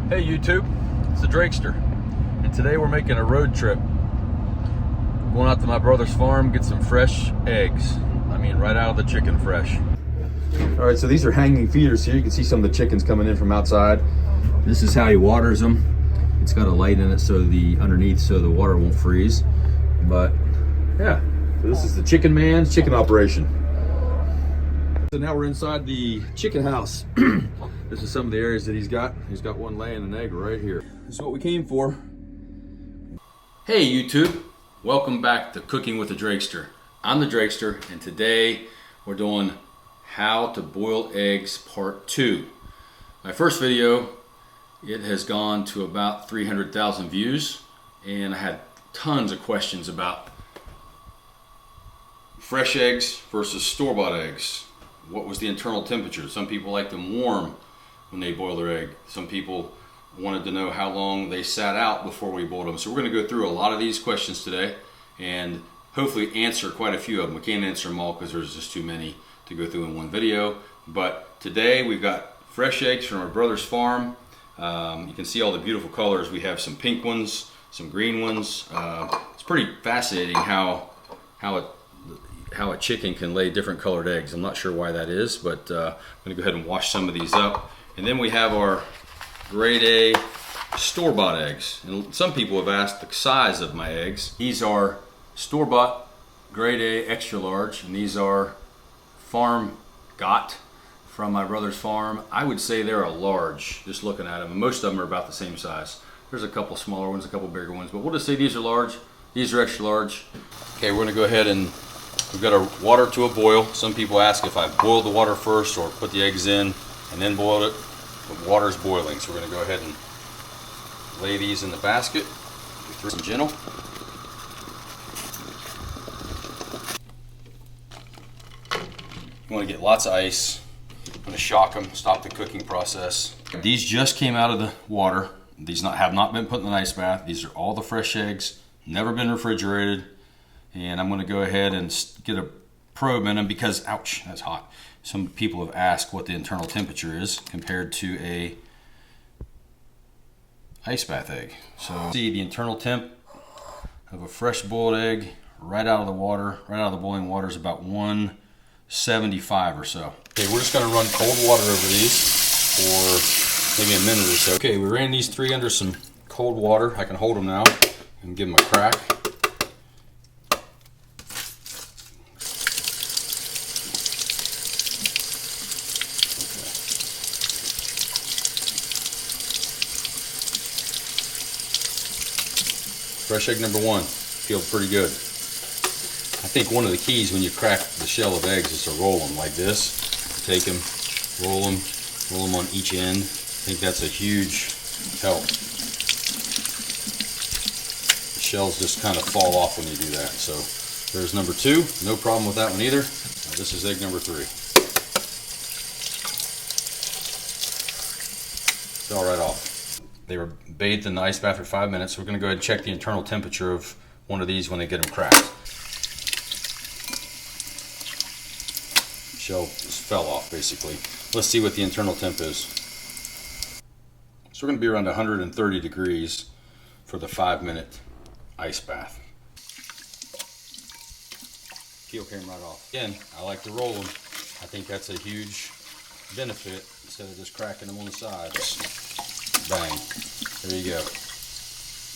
Hey YouTube, it's the Drakester, and today we're making a road trip. Going out to my brother's farm, get some fresh eggs. I mean, right out of the chicken fresh. All right, so these are hanging feeders here. You can see some of the chickens coming in from outside. This is how he waters them. It's got a light in it so the water won't freeze. But yeah, so this is the chicken man's chicken operation. So now we're inside the chicken house. This is some of the areas that he's got. He's got one laying an egg right here. This is what we came for. Hey YouTube, welcome back to Cooking with the Drakester. I'm the Drakester, and today we're doing how to boil eggs part 2. My first video, it has gone to about 300,000 views, and I had tons of questions about fresh eggs versus store-bought eggs. What was the internal temperature? Some people like them warm when they boil their egg. Some people wanted to know how long they sat out before we boiled them. So we're going to go through a lot of these questions today and hopefully answer quite a few of them. We can't answer them all because there's just too many to go through in one video. But today we've got fresh eggs from our brother's farm. You can see all the beautiful colors. We have some pink ones, some green ones. It's pretty fascinating how a chicken can lay different colored eggs. I'm not sure why that is, but I'm going to go ahead and wash some of these up. And then we have our grade A store-bought eggs. And some people have asked the size of my eggs. These are store-bought grade A extra large, and these are farm got from my brother's farm. I would say they're a large, just looking at them. Most of them are about the same size. There's a couple smaller ones, a couple bigger ones, but we'll just say these are large. These are extra large. Okay, we're going to go ahead and we've got our water to a boil. Some people ask if I boiled the water first or put the eggs in and then boiled it. The water's boiling, so we're going to go ahead and lay these in the basket. Through some gentle. You want to get lots of ice. I'm going to shock them, stop the cooking process. These just came out of the water. These have not been put in an ice bath. These are all the fresh eggs, never been refrigerated. And I'm going to go ahead and get a probe in them because, ouch, that's hot. Some people have asked what the internal temperature is compared to a ice bath egg. So see the internal temp of a fresh boiled egg right out of the water, right out of the boiling water is about 175 or so. Okay, we're just going to run cold water over these for maybe a minute or so. Okay, we ran these 3 under some cold water. I can hold them now and give them a crack. Fresh egg number 1, peeled pretty good. I think one of the keys when you crack the shell of eggs is to roll them like this. Take them, roll them on each end. I think that's a huge help. The shells just kind of fall off when you do that. So there's number 2, no problem with that one either. Now this is egg number 3. Fell right off. They were bathed in the ice bath for 5 minutes. So we're going to go ahead and check the internal temperature of one of these when they get them cracked. Shell just fell off basically. Let's see what the internal temp is. So we're going to be around 130 degrees for the 5-minute ice bath. Peel came right off. Again, I like to roll them. I think that's a huge benefit instead of just cracking them on the sides. Bang. There you go.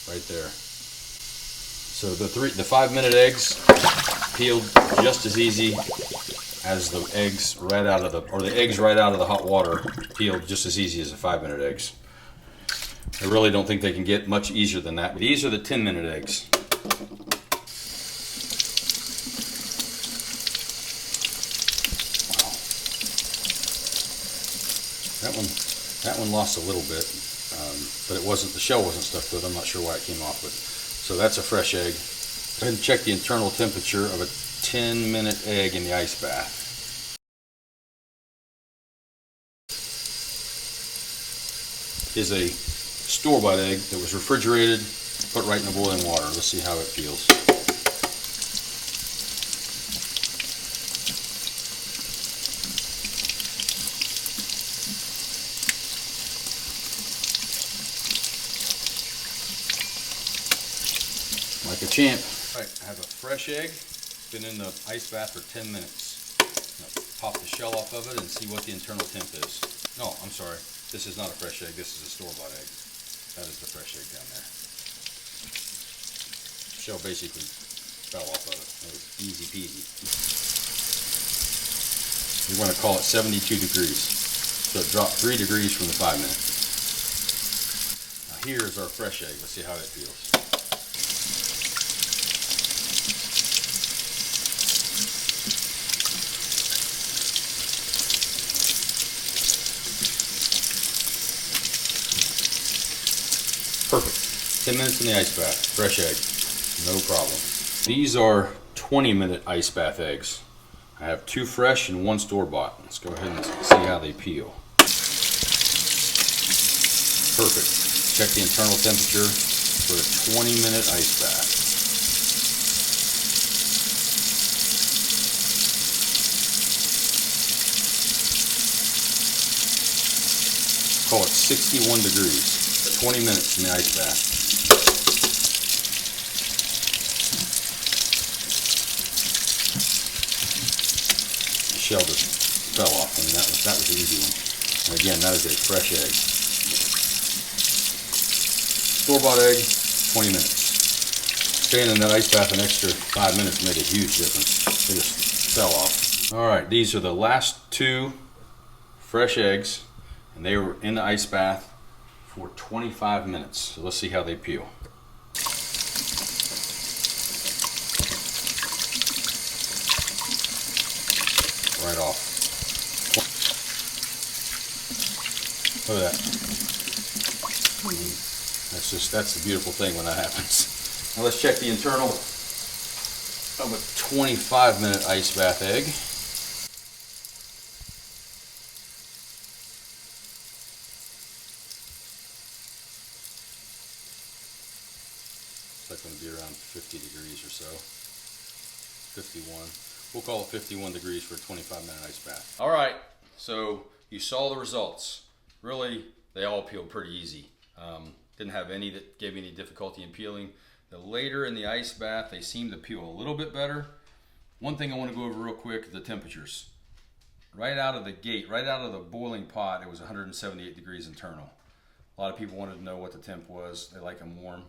Right there. So the 5-minute eggs peeled just as easy as the eggs right out of the hot water peeled just as easy as the 5-minute eggs. I really don't think they can get much easier than that. But these are the 10-minute eggs. Wow. That one lost a little bit. But the shell wasn't stuck to it. I'm not sure why it came off. But so that's a fresh egg. Go ahead and check the internal temperature of a 10-minute egg in the ice bath. Is a store-bought egg that was refrigerated, put right in the boiling water. Let's see how it feels. like a champ. All right, I have a fresh egg. Been in the ice bath for 10 minutes. Now, pop the shell off of it and see what the internal temp is. No, I'm sorry. This is not a fresh egg. This is a store-bought egg. That is the fresh egg down there. Shell basically fell off of it. That was easy peasy. You're going to call it 72 degrees. So it dropped 3 degrees from the 5 minute. Now here's our fresh egg. Let's see how it feels. Perfect. 10 minutes in the ice bath. Fresh egg. No problem. These are 20-minute ice bath eggs. I have 2 fresh and 1 store-bought. Let's go ahead and see how they peel. Perfect. Check the internal temperature for a 20-minute ice bath. Call it 61 degrees. 20 minutes in the ice bath. The shell just fell off. I mean, that was the easy one. And again, that is a fresh egg. Store-bought egg, 20 minutes. Staying in that ice bath an extra 5 minutes made a huge difference. They just fell off. All right, these are the last 2 fresh eggs, and they were in the ice bath for 25 minutes. So let's see how they peel. Right off. Look at that. That's the beautiful thing when that happens. Now let's check the internal of a 25-minute ice bath egg. It's going to be around 50 degrees or so. 51. We'll call it 51 degrees for a 25-minute ice bath. All right, so you saw the results. Really, they all peeled pretty easy. Didn't have any that gave me any difficulty in peeling. The later in the ice bath, they seem to peel a little bit better. One thing I want to go over real quick, the temperatures. Right out of the gate, right out of the boiling pot, it was 178 degrees internal. A lot of people wanted to know what the temp was. They like them warm.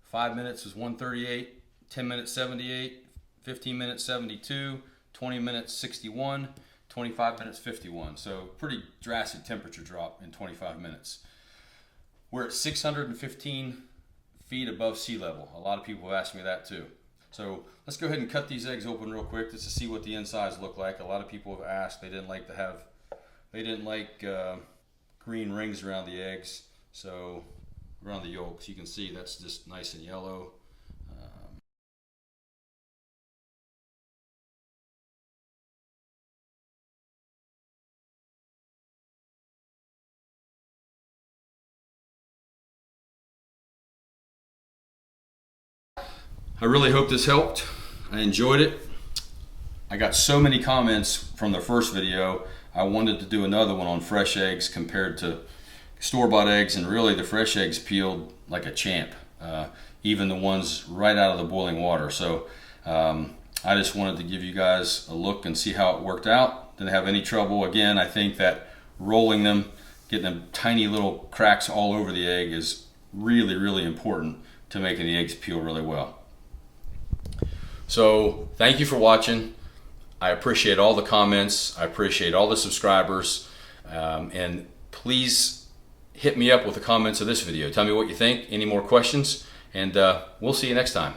5 minutes was 138, 10 minutes 78, 15 minutes 72, 20 minutes 61, 25 minutes 51. So pretty drastic temperature drop in 25 minutes. We're at 615 feet above sea level. A lot of people have asked me that too. So let's go ahead and cut these eggs open real quick just to see what the insides look like. A lot of people have asked. They didn't like green rings around the eggs. So around the yolks, you can see that's just nice and yellow. I really hope this helped. I enjoyed it. I got so many comments from the first video. I wanted to do another one on fresh eggs compared to store-bought eggs, and really the fresh eggs peeled like a champ, even the ones right out of the boiling water. So I just wanted to give you guys a look and see how it worked out. Didn't have any trouble. Again, I think that rolling them, getting them tiny little cracks all over the egg is really, really important to making the eggs peel really well. So thank you for watching. I appreciate all the comments. I appreciate all the subscribers. And please hit me up with the comments of this video. Tell me what you think, any more questions, and we'll see you next time.